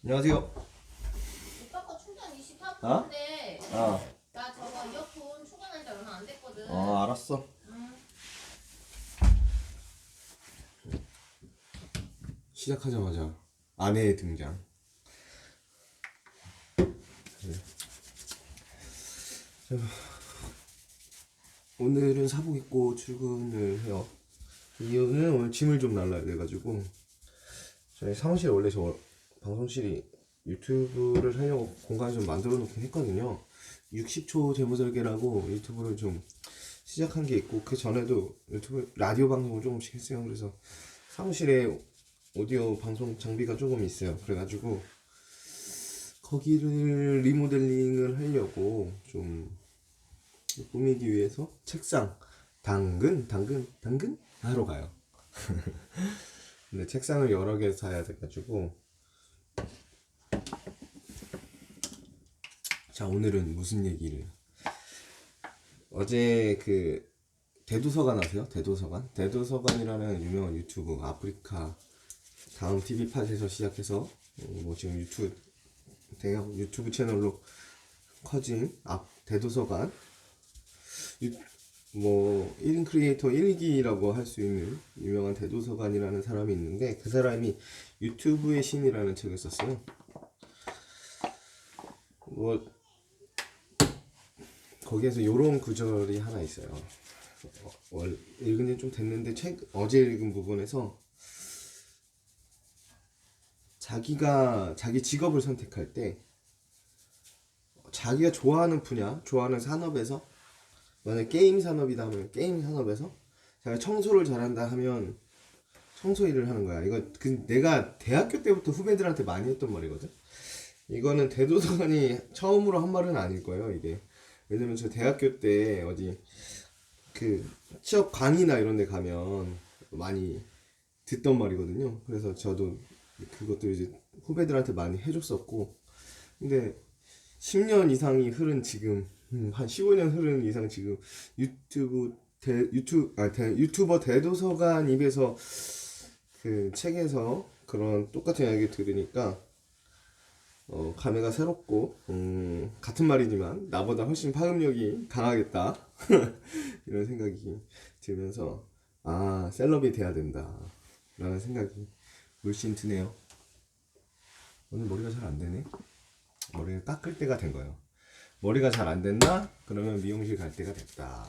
안녕하세요. 오빠 거 충전 어? 24%인데 어. 나 저거 이어폰 충전한 지 얼마 안 됐거든. 알았어. 응. 시작하자마자 아내의 등장. 자, 오늘은 사복 입고 출근을 해요. 이유는 오늘 짐을 좀 날라야 돼가지고 저희 사무실에 원래 저 방송실이 유튜브를 하려고 공간을 좀 만들어 놓긴 했거든요. 60초 제모설계라고 유튜브를 좀 시작한 게 있고 그 전에도 유튜브 라디오 방송을 조금씩 했어요. 그래서 사무실에 오디오 방송 장비가 조금 있어요. 그래가지고 거기를 리모델링을 하려고 좀 꾸미기 위해서 책상 당근 하러 가요. 근데 책상을 여러 개 사야 돼가지고 자, 오늘은 무슨 얘기를 어제 그 대도서관 아세요? 대도서관이라는 유명한 유튜브 아프리카 다음 TV팟에서 시작해서 뭐 지금 대형 유튜브 채널로 커진 대도서관 뭐 1인 크리에이터 1기라고 할 수 있는 유명한 대도서관이라는 사람이 있는데 그 사람이 유튜브의 신이라는 책을 썼어요. 뭐 거기에서 요런 구절이 하나 있어요. 읽은 지 좀 됐는데 어제 읽은 부분에서 자기 직업을 선택할 때 자기가 좋아하는 분야, 좋아하는 산업에서 만약 게임 산업이다 하면 게임 산업에서 자기가 청소를 잘한다 하면 청소 일을 하는 거야. 이거 내가 대학교 때부터 후배들한테 많이 했던 말이거든. 이거는 대도서관이 처음으로 한 말은 아닐 거예요, 이게. 왜냐면 저 대학교 때 어디 그 취업 강의나 이런 데 가면 많이 듣던 말이거든요. 그래서 저도 그것도 이제 후배들한테 많이 해줬었고, 근데 10년 이상이 흐른 지금, 한 15년 흐른 이상 지금 유튜버 대도서관 입에서 그 책에서 그런 똑같은 이야기 들으니까 감회가 새롭고, 같은 말이지만 나보다 훨씬 파급력이 강하겠다 이런 생각이 들면서 셀럽이 돼야 된다 라는 생각이 물씬 드네요. 오늘 머리가 잘 안 되네. 머리를 깎을 때가 된 거예요. 머리가 잘 안 된다? 그러면 미용실 갈 때가 됐다.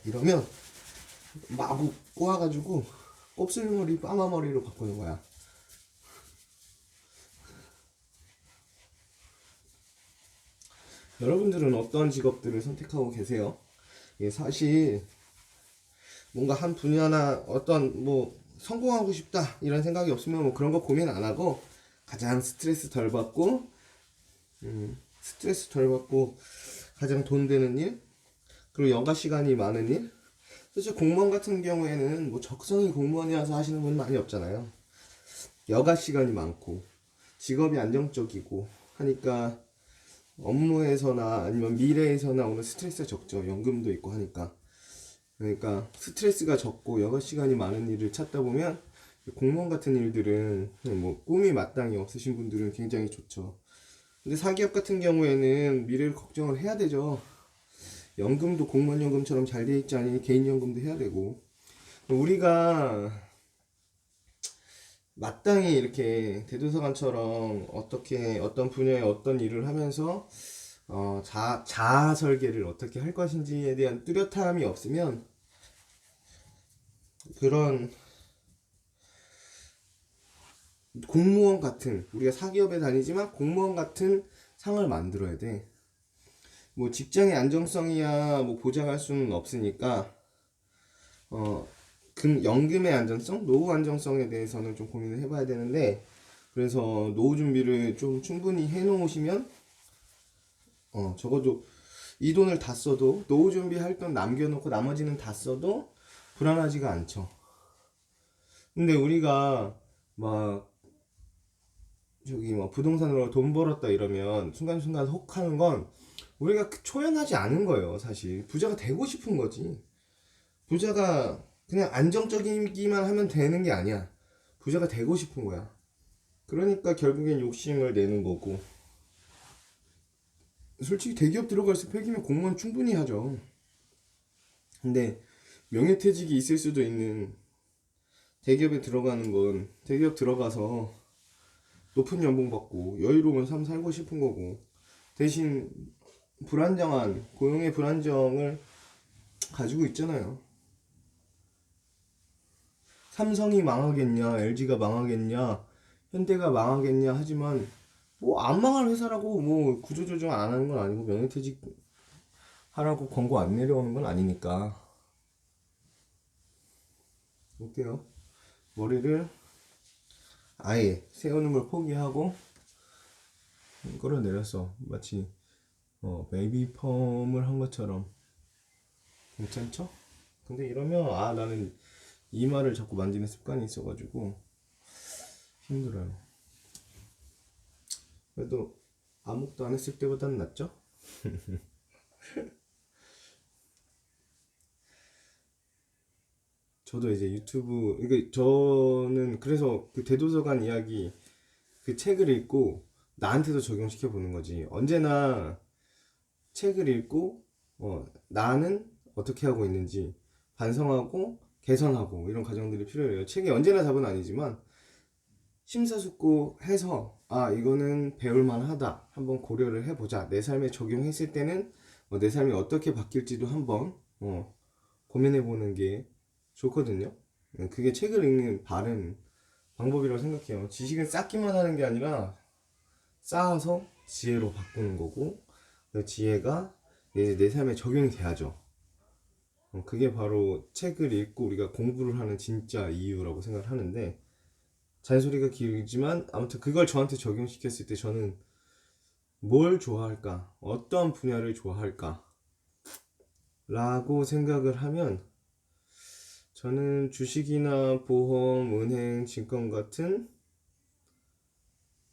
이러면 마구 꼬아가지고 곱슬머리 빠마머리로 바꾸는 거야. 여러분들은 어떤 직업들을 선택하고 계세요? 이게 사실 뭔가 한 분야나 어떤 뭐 성공하고 싶다 이런 생각이 없으면 뭐 그런 거 고민 안 하고 가장 스트레스 덜 받고 가장 돈 되는 일, 그리고 여가 시간이 많은 일. 사실 공무원 같은 경우에는 뭐 적성이 공무원이라서 하시는 분 많이 없잖아요. 여가 시간이 많고 직업이 안정적이고 하니까 업무에서나 아니면 미래에서나 오는 스트레스가 적죠. 연금도 있고 하니까. 그러니까 스트레스가 적고 여가 시간이 많은 일을 찾다 보면 공무원 같은 일들은 뭐 꿈이 마땅히 없으신 분들은 굉장히 좋죠. 근데 사기업 같은 경우에는 미래를 걱정을 해야 되죠. 연금도 공무원 연금처럼 잘 돼 있지 않으니 개인 연금도 해야 되고, 우리가 마땅히 이렇게 대도서관처럼 어떻게 어떤 분야에 어떤 일을 하면서 자아 설계를 어떻게 할 것인지에 대한 뚜렷함이 없으면 그런 공무원 같은, 우리가 사기업에 다니지만 공무원 같은 상을 만들어야 돼. 뭐 직장의 안정성이야 뭐 보장할 수는 없으니까 연금의 안정성, 노후 안정성에 대해서는 좀 고민을 해봐야 되는데, 그래서 노후 준비를 좀 충분히 해놓으시면 적어도 이 돈을 다 써도 노후 준비할 돈 남겨놓고 나머지는 다 써도 불안하지가 않죠. 근데 우리가 막 저기 뭐 부동산으로 돈 벌었다 이러면 순간순간 혹하는 건 우리가 초연하지 않은 거예요. 사실 부자가 되고 싶은 거지. 부자가 그냥 안정적이기만 하면 되는 게 아니야. 부자가 되고 싶은 거야. 그러니까 결국엔 욕심을 내는 거고. 솔직히 대기업 들어갈 스펙이면 공무원 충분히 하죠. 근데 명예퇴직이 있을 수도 있는 대기업에 들어가는 건 대기업 들어가서 높은 연봉 받고 여유로운 삶 살고 싶은 거고, 대신 불안정한 고용의 불안정을 가지고 있잖아요. 삼성이 망하겠냐, LG가 망하겠냐, 현대가 망하겠냐 하지만 뭐 안 망할 회사라고 뭐 구조조정 안 하는 건 아니고 명예퇴직 하라고 권고 안 내려오는 건 아니니까. 어때요? 머리를 아예 세우는 걸 포기하고 끌어내렸어. 마치 베이비 펌을 한 것처럼. 괜찮죠? 근데 이러면 나는 이마를 자꾸 만지는 습관이 있어가지고 힘들어요. 그래도 아무것도 안 했을 때보다는 낫죠? 저도 이제 유튜브, 이게 저는 그래서 그 대도서관 이야기 그 책을 읽고 나한테도 적용시켜 보는 거지. 언제나 책을 읽고 나는 어떻게 하고 있는지 반성하고 개선하고 이런 과정들이 필요해요. 책이 언제나 답은 아니지만 심사숙고해서 이거는 배울만 하다, 한번 고려를 해보자, 내 삶에 적용했을 때는 내 삶이 어떻게 바뀔지도 한번 고민해보는 게 좋거든요. 그게 책을 읽는 바른 방법이라고 생각해요. 지식은 쌓기만 하는 게 아니라 쌓아서 지혜로 바꾸는 거고, 그 지혜가 이제 내 삶에 적용이 돼야죠. 그게 바로 책을 읽고 우리가 공부를 하는 진짜 이유라고 생각을 하는데, 잔소리가 길지만 아무튼 그걸 저한테 적용시켰을 때 저는 뭘 좋아할까? 어떤 분야를 좋아할까? 라고 생각을 하면 저는 주식이나 보험, 은행, 증권 같은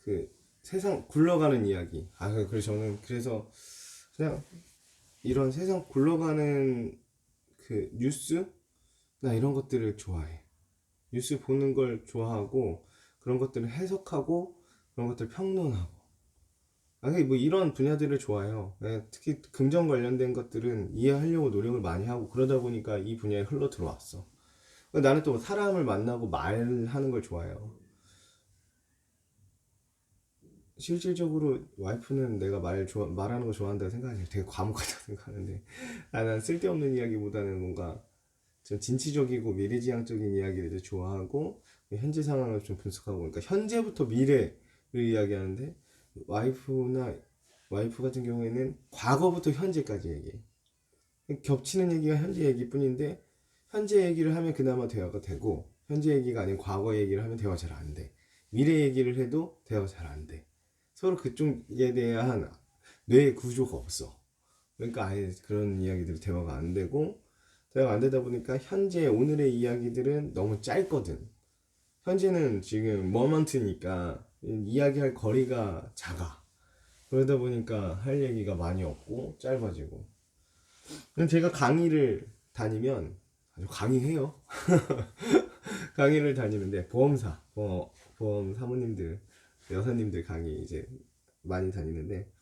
그 세상 굴러가는 이야기. 그래서 저는 그래서 그냥 이런 세상 굴러가는 그 뉴스나 이런 것들을 좋아해. 뉴스 보는 걸 좋아하고 그런 것들을 해석하고 그런 것들을 평론하고 뭐 이런 분야들을 좋아해요. 특히 금전 관련된 것들은 이해하려고 노력을 많이 하고 그러다 보니까 이 분야에 흘러 들어왔어. 나는 또 사람을 만나고 말하는 걸 좋아해요. 실질적으로 와이프는 내가 말하는 거 좋아한다고 생각하지. 되게 과묵하다고 생각하는데 난 쓸데없는 이야기보다는 뭔가 좀 진취적이고 미래지향적인 이야기를 좋아하고 현재 상황을 좀 분석하고, 그러니까 현재부터 미래를 이야기하는데 와이프 같은 경우에는 과거부터 현재까지 얘기해. 겹치는 얘기가 현재 얘기뿐인데 현재 얘기를 하면 그나마 대화가 되고, 현재 얘기가 아닌 과거 얘기를 하면 대화 잘 안 돼. 미래 얘기를 해도 대화 잘 안 돼. 서로 그쪽에 대한 뇌의 구조가 없어. 그러니까 아예 그런 이야기들이 대화가 안 되고, 대화가 안 되다 보니까 현재 오늘의 이야기들은 너무 짧거든. 현재는 지금 머먼트니까 이야기할 거리가 작아. 그러다 보니까 할 얘기가 많이 없고 짧아지고. 제가 강의를 다니면 아주 강의해요. 강의를 다니는데 보험 사모님들, 여사님들 강의 이제 많이 다니는데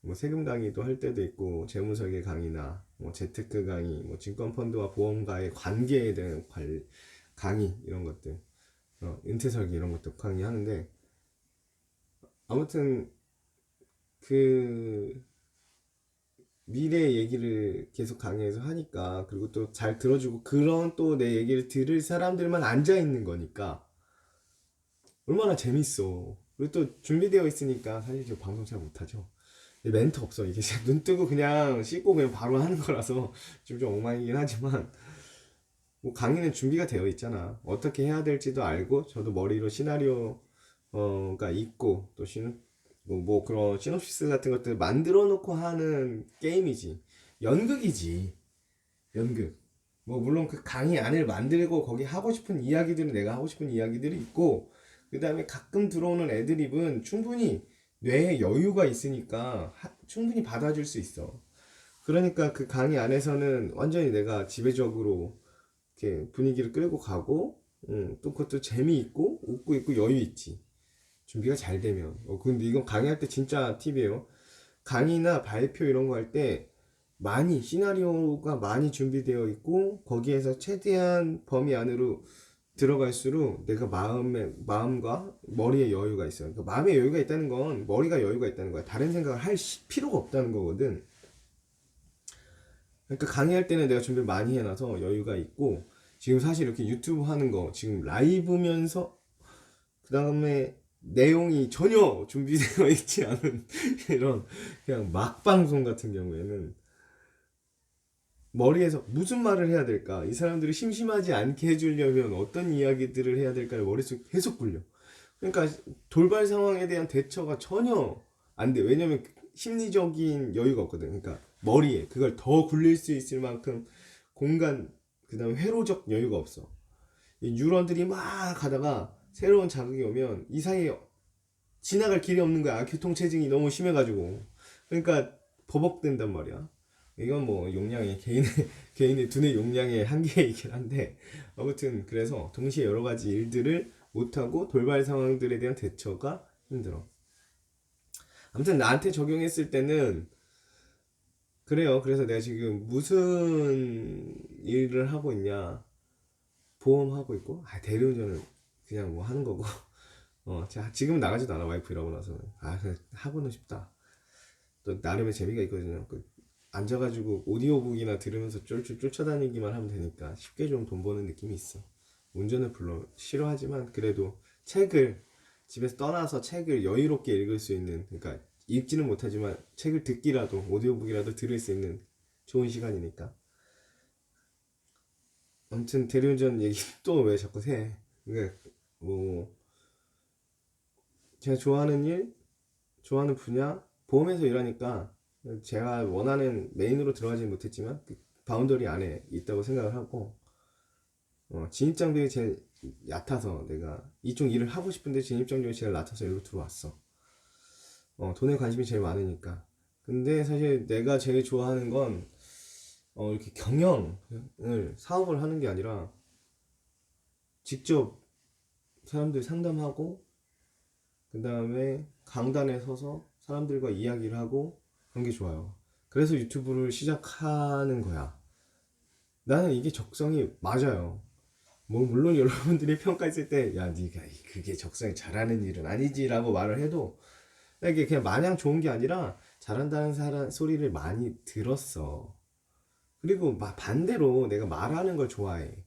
뭐 세금 강의도 할 때도 있고, 재무설계 강의나 뭐 재테크 강의, 뭐 증권펀드와 보험과의 관계에 대한 강의 이런 것들, 은퇴설계 이런 것도 강의하는데, 아무튼 그 미래 얘기를 계속 강의에서 하니까, 그리고 또 잘 들어주고 그런 또 내 얘기를 들을 사람들만 앉아 있는 거니까 얼마나 재밌어. 그리고 또 준비되어 있으니까 사실 저 방송 잘 못하죠. 멘트 없어. 이게 눈 뜨고 그냥 씻고 그냥 바로 하는 거라서 좀 엉망이긴 하지만, 뭐 강의는 준비가 되어 있잖아. 어떻게 해야 될지도 알고, 저도 머리로 시나리오가 있고, 또 뭐 그런 시놉시스 같은 것들 만들어 놓고 하는 게임이지. 연극이지. 연극. 뭐 물론 그 강의 안을 만들고 거기 하고 싶은 이야기들은 내가 하고 싶은 이야기들이 있고, 그 다음에 가끔 들어오는 애드립은 충분히 뇌에 여유가 있으니까 충분히 받아줄 수 있어. 그러니까 그 강의 안에서는 완전히 내가 지배적으로 이렇게 분위기를 끌고 가고, 또 그것도 재미있고 웃고 있고 여유 있지. 준비가 잘 되면. 근데 이건 강의할 때 진짜 팁이에요. 강의나 발표 이런 거 할 때 많이 시나리오가 많이 준비되어 있고 거기에서 최대한 범위 안으로 들어갈수록 내가 마음과 머리에 여유가 있어요. 그러니까 마음에 여유가 있다는 건 머리가 여유가 있다는 거야. 다른 생각을 할 필요가 없다는 거거든. 그러니까 강의할 때는 내가 준비를 많이 해놔서 여유가 있고, 지금 사실 이렇게 유튜브 하는 거 지금 라이브면서 그 다음에 내용이 전혀 준비되어 있지 않은 이런 그냥 막방송 같은 경우에는 머리에서 무슨 말을 해야 될까? 이 사람들이 심심하지 않게 해주려면 어떤 이야기들을 해야 될까를 머릿속에 계속 굴려. 그러니까 돌발 상황에 대한 대처가 전혀 안 돼. 왜냐면 심리적인 여유가 없거든. 그러니까 머리에 그걸 더 굴릴 수 있을 만큼 공간, 그 다음에 회로적 여유가 없어. 이 뉴런들이 막 가다가 새로운 자극이 오면 이 사이에 지나갈 길이 없는 거야. 교통체증이 너무 심해가지고. 그러니까 버벅된단 말이야. 이건 뭐 용량의 개인의 두뇌 용량의 한계이긴 한데, 아무튼 그래서 동시에 여러 가지 일들을 못하고 돌발 상황들에 대한 대처가 힘들어. 아무튼 나한테 적용했을 때는 그래요. 그래서 내가 지금 무슨 일을 하고 있냐, 보험하고 있고, 대리운전은 그냥 뭐 하는 거고, 자, 지금 나가지도 않아. 와이프 일하고 나서는. 그냥 하고는 싶다. 또 나름의 재미가 있거든요. 앉아가지고 오디오북이나 들으면서 쫄쫄 쫓아다니기만 하면 되니까 쉽게 좀 돈 버는 느낌이 있어. 운전을 별로 싫어하지만 그래도 책을 집에서 떠나서 책을 여유롭게 읽을 수 있는, 그러니까 읽지는 못하지만 책을 듣기라도 오디오북이라도 들을 수 있는 좋은 시간이니까. 아무튼 대리운전 얘기 또 왜 자꾸 해? 그러니까 뭐 제가 좋아하는 일, 좋아하는 분야, 보험에서 일하니까 제가 원하는 메인으로 들어가지는 못했지만 그 바운더리 안에 있다고 생각을 하고, 진입장벽이 제일 얕아서 내가 이쪽 일을 하고 싶은데 진입장벽이 제일 낮아서 일로 들어왔어. 돈에 관심이 제일 많으니까. 근데 사실 내가 제일 좋아하는 건 이렇게 경영을, 사업을 하는 게 아니라 직접 사람들 상담하고 그 다음에 강단에 서서 사람들과 이야기를 하고 그런 게 좋아요. 그래서 유튜브를 시작하는 거야. 나는 이게 적성이 맞아요. 뭐 물론 여러분들이 평가했을 때 야 네가 그게 적성이 잘하는 일은 아니지라고 말을 해도 이게 그냥 마냥 좋은 게 아니라 잘한다는 소리를 많이 들었어. 그리고 반대로 내가 말하는 걸 좋아해.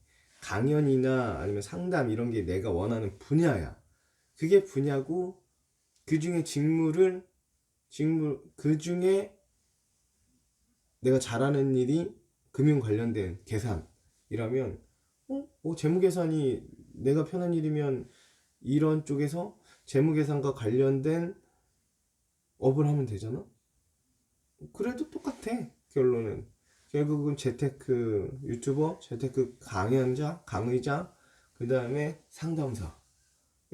강연이나 아니면 상담 이런 게 내가 원하는 분야야. 그게 분야고 그 중에 그 중에 내가 잘하는 일이 금융 관련된 계산이라면 재무계산이 내가 편한 일이면 이런 쪽에서 재무계산과 관련된 업을 하면 되잖아? 그래도 똑같아. 결론은 결국은 재테크 유튜버, 재테크 강연자, 강의자, 그 다음에 상담사,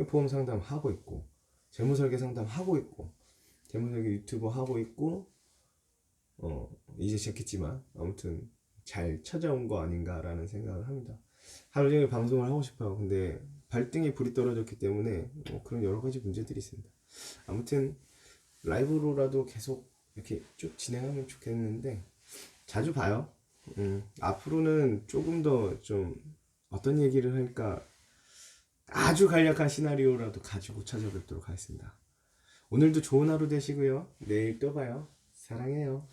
보험 상담 하고 있고 재무설계 상담 하고 있고 재무설계 유튜버 하고 있고, 이제 시작했지만 아무튼 잘 찾아온 거 아닌가라는 생각을 합니다. 하루 종일 방송을 하고 싶어요. 근데 발등에 불이 떨어졌기 때문에 그런 여러 가지 문제들이 있습니다. 아무튼 라이브로라도 계속 이렇게 쭉 진행하면 좋겠는데 자주 봐요. 앞으로는 조금 더 좀 어떤 얘기를 할까, 아주 간략한 시나리오라도 가지고 찾아뵙도록 하겠습니다. 오늘도 좋은 하루 되시고요. 내일 또 봐요. 사랑해요.